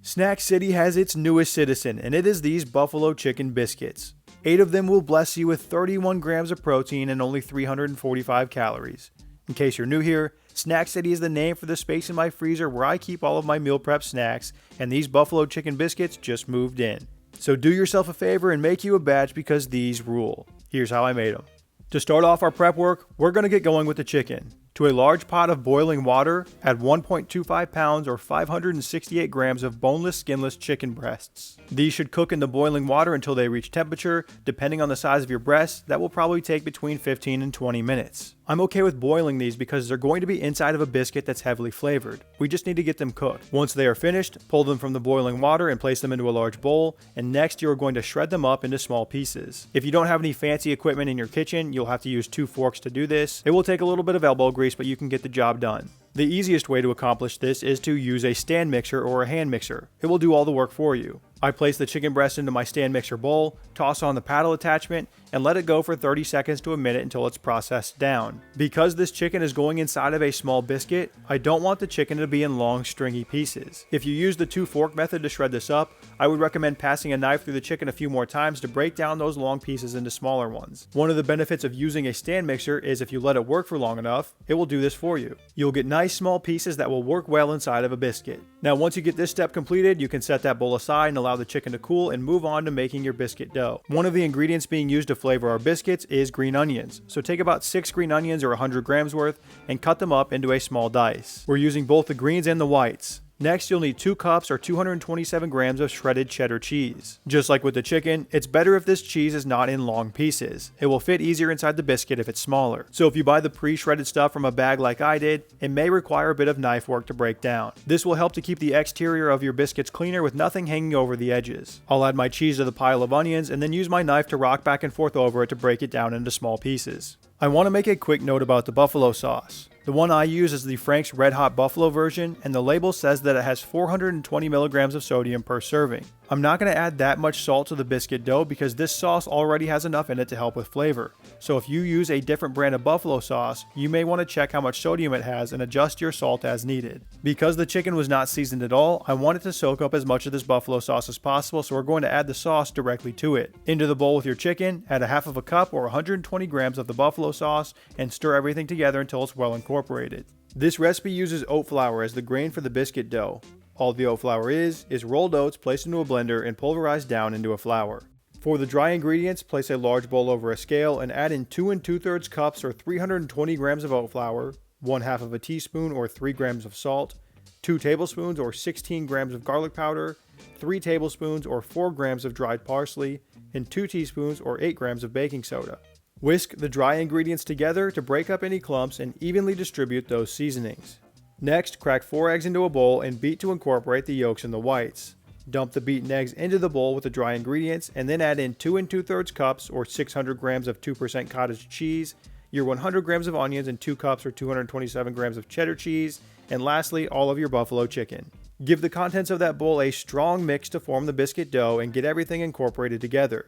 Snack City has its newest citizen, and it is these buffalo chicken biscuits. 8 of them will bless you with 31 grams of protein and only 345 calories. In case you're new here, Snack City is the name for the space in my freezer where I keep all of my meal prep snacks, and these buffalo chicken biscuits just moved in. So do yourself a favor and make you a batch because these rule. Here's how I made them. To start off our prep work, we're going to get going with the chicken. To a large pot of boiling water, add 1.25 pounds or 568 grams of boneless, skinless chicken breasts. These should cook in the boiling water until they reach temperature. Depending on the size of your breast, that will probably take between 15 and 20 minutes. I'm okay with boiling these because they're going to be inside of a biscuit that's heavily flavored. We just need to get them cooked. Once they are finished, pull them from the boiling water and place them into a large bowl, and next you are going to shred them up into small pieces. If you don't have any fancy equipment in your kitchen, you'll have to use 2 forks to do this. It will take a little bit of elbow grease, but you can get the job done. The easiest way to accomplish this is to use a stand mixer or a hand mixer. It will do all the work for you. I place the chicken breast into my stand mixer bowl, toss on the paddle attachment, and let it go for 30 seconds to a minute until it's processed down. Because this chicken is going inside of a small biscuit, I don't want the chicken to be in long stringy pieces. If you use the 2 fork method to shred this up, I would recommend passing a knife through the chicken a few more times to break down those long pieces into smaller ones. One of the benefits of using a stand mixer is if you let it work for long enough, it will do this for you. You'll get nice small pieces that will work well inside of a biscuit. Now once you get this step completed, you can set that bowl aside and allow the chicken to cool and move on to making your biscuit dough. One of the ingredients being used to flavor our biscuits is green onions. So take about 6 green onions or 100 grams worth and cut them up into a small dice. We're using both the greens and the whites. Next, you'll need 2 cups or 227 grams of shredded cheddar cheese. Just like with the chicken, it's better if this cheese is not in long pieces. It will fit easier inside the biscuit if it's smaller. So if you buy the pre-shredded stuff from a bag like I did, it may require a bit of knife work to break down. This will help to keep the exterior of your biscuits cleaner with nothing hanging over the edges. I'll add my cheese to the pile of onions and then use my knife to rock back and forth over it to break it down into small pieces. I want to make a quick note about the buffalo sauce. The one I use is the Frank's Red Hot Buffalo version, and the label says that it has 420 milligrams of sodium per serving. I'm not going to add that much salt to the biscuit dough because this sauce already has enough in it to help with flavor. So if you use a different brand of buffalo sauce, you may want to check how much sodium it has and adjust your salt as needed. Because the chicken was not seasoned at all, I wanted to soak up as much of this buffalo sauce as possible, so we're going to add the sauce directly to it. Into the bowl with your chicken, add a half of a cup or 120 grams of the buffalo sauce and stir everything together until it's well incorporated. This recipe uses oat flour as the grain for the biscuit dough. All the oat flour is rolled oats placed into a blender and pulverized down into a flour. For the dry ingredients, place a large bowl over a scale and add in 2 2/3 cups or 320 grams of oat flour, 1/2 of a teaspoon or 3 grams of salt, 2 tablespoons or 16 grams of garlic powder, 3 tablespoons or 4 grams of dried parsley, and 2 teaspoons or 8 grams of baking soda. Whisk the dry ingredients together to break up any clumps and evenly distribute those seasonings. Next, crack 4 eggs into a bowl and beat to incorporate the yolks and the whites. Dump the beaten eggs into the bowl with the dry ingredients and then add in 2 2/3 cups or 600 grams of 2% cottage cheese, your 100 grams of onions and 2 cups or 227 grams of cheddar cheese, and lastly, all of your buffalo chicken. Give the contents of that bowl a strong mix to form the biscuit dough and get everything incorporated together.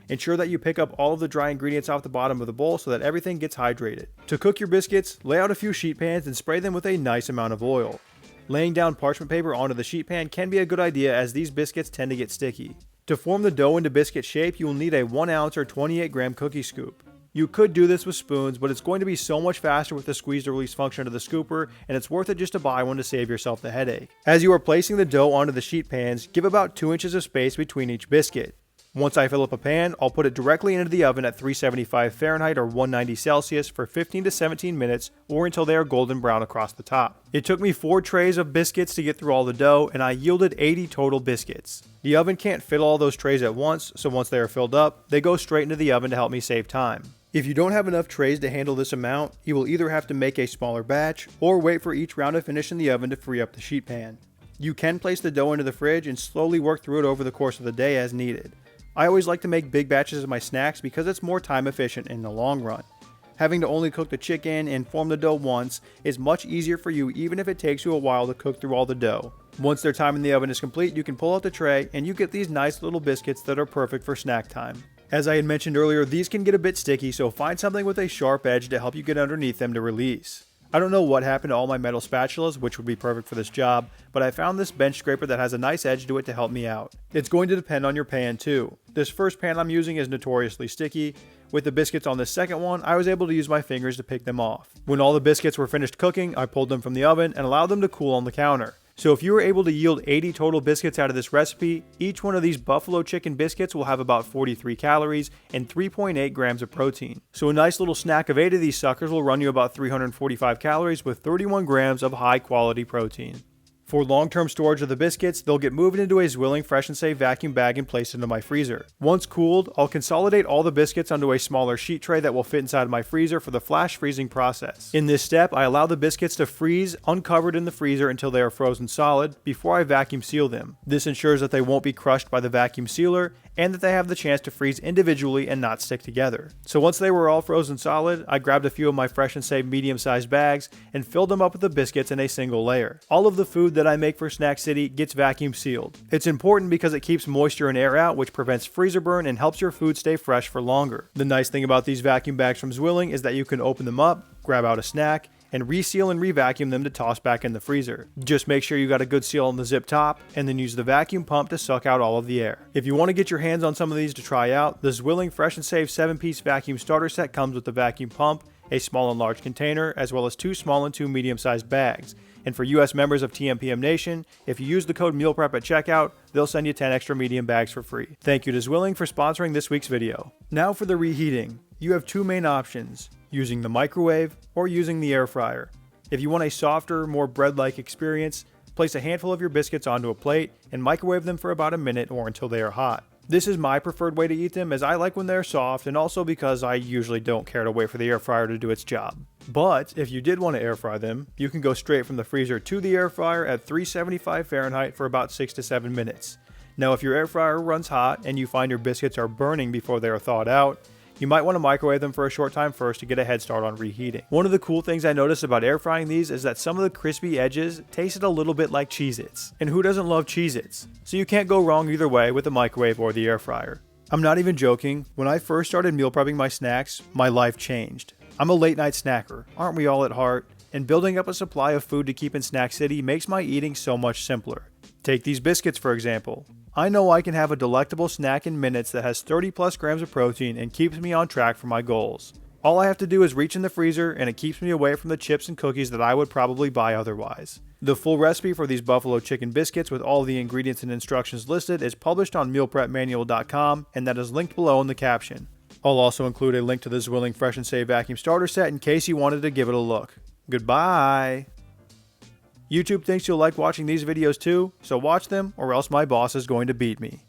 Ensure that you pick up all of the dry ingredients off the bottom of the bowl so that everything gets hydrated. To cook your biscuits, lay out a few sheet pans and spray them with a nice amount of oil. Laying down parchment paper onto the sheet pan can be a good idea as these biscuits tend to get sticky. To form the dough into biscuit shape, you will need a 1 ounce or 28 gram cookie scoop. You could do this with spoons, but it's going to be so much faster with the squeeze to release function of the scooper, and it's worth it just to buy one to save yourself the headache. As you are placing the dough onto the sheet pans, give about 2 inches of space between each biscuit. Once I fill up a pan, I'll put it directly into the oven at 375 Fahrenheit or 190 Celsius for 15 to 17 minutes or until they are golden brown across the top. It took me 4 trays of biscuits to get through all the dough, and I yielded 80 total biscuits. The oven can't fit all those trays at once, so once they are filled up, they go straight into the oven to help me save time. If you don't have enough trays to handle this amount, you will either have to make a smaller batch or wait for each round to finish in the oven to free up the sheet pan. You can place the dough into the fridge and slowly work through it over the course of the day as needed. I always like to make big batches of my snacks because it's more time efficient in the long run. Having to only cook the chicken and form the dough once is much easier for you even if it takes you a while to cook through all the dough. Once their time in the oven is complete, you can pull out the tray and you get these nice little biscuits that are perfect for snack time. As I had mentioned earlier, these can get a bit sticky, so find something with a sharp edge to help you get underneath them to release. I don't know what happened to all my metal spatulas, which would be perfect for this job, but I found this bench scraper that has a nice edge to it to help me out. It's going to depend on your pan too. This first pan I'm using is notoriously sticky. With the biscuits on this second one, I was able to use my fingers to pick them off. When all the biscuits were finished cooking, I pulled them from the oven and allowed them to cool on the counter. So if you were able to yield 80 total biscuits out of this recipe, each one of these buffalo chicken biscuits will have about 43 calories and 3.8 grams of protein. So a nice little snack of 8 of these suckers will run you about 345 calories with 31 grams of high quality protein. For long-term storage of the biscuits, they'll get moved into a Zwilling Fresh and Save vacuum bag and placed into my freezer. Once cooled, I'll consolidate all the biscuits onto a smaller sheet tray that will fit inside my freezer for the flash freezing process. In this step, I allow the biscuits to freeze uncovered in the freezer until they are frozen solid before I vacuum seal them. This ensures that they won't be crushed by the vacuum sealer and that they have the chance to freeze individually and not stick together. So once they were all frozen solid, I grabbed a few of my Fresh and Save medium-sized bags and filled them up with the biscuits in a single layer. All of the food that I make for Snack City gets vacuum sealed. It's important because it keeps moisture and air out, which prevents freezer burn and helps your food stay fresh for longer. The nice thing about these vacuum bags from Zwilling is that you can open them up, grab out a snack, and reseal and revacuum them to toss back in the freezer. Just make sure you got a good seal on the zip top, and then use the vacuum pump to suck out all of the air. If you want to get your hands on some of these to try out, the Zwilling Fresh and Save 7-piece vacuum starter set comes with the vacuum pump, a small and large container, as well as 2 small and 2 medium-sized bags. And for US members of TMPM Nation, if you use the code MEALPREP at checkout, they'll send you 10 extra medium bags for free. Thank you to Zwilling for sponsoring this week's video. Now for the reheating. You have 2 main options, using the microwave or using the air fryer. If you want a softer, more bread-like experience, place a handful of your biscuits onto a plate and microwave them for about a minute or until they are hot. This is my preferred way to eat them, as I like when they're soft, and also because I usually don't care to wait for the air fryer to do its job. But if you did want to air fry them, you can go straight from the freezer to the air fryer at 375 Fahrenheit for about 6 to 7 minutes. Now if your air fryer runs hot and you find your biscuits are burning before they are thawed out, you might want to microwave them for a short time first to get a head start on reheating. One of the cool things I noticed about air frying these is that some of the crispy edges tasted a little bit like Cheez-Its. And who doesn't love Cheez-Its? So you can't go wrong either way with the microwave or the air fryer. I'm not even joking, when I first started meal prepping my snacks, my life changed. I'm a late night snacker, aren't we all at heart? And building up a supply of food to keep in Snack City makes my eating so much simpler. Take these biscuits for example. I know I can have a delectable snack in minutes that has 30 plus grams of protein and keeps me on track for my goals. All I have to do is reach in the freezer and it keeps me away from the chips and cookies that I would probably buy otherwise. The full recipe for these buffalo chicken biscuits with all the ingredients and instructions listed is published on mealprepmanual.com, and that is linked below in the caption. I'll also include a link to the Zwilling Fresh and Save vacuum starter set in case you wanted to give it a look. Goodbye! YouTube thinks you'll like watching these videos too, so watch them or else my boss is going to beat me.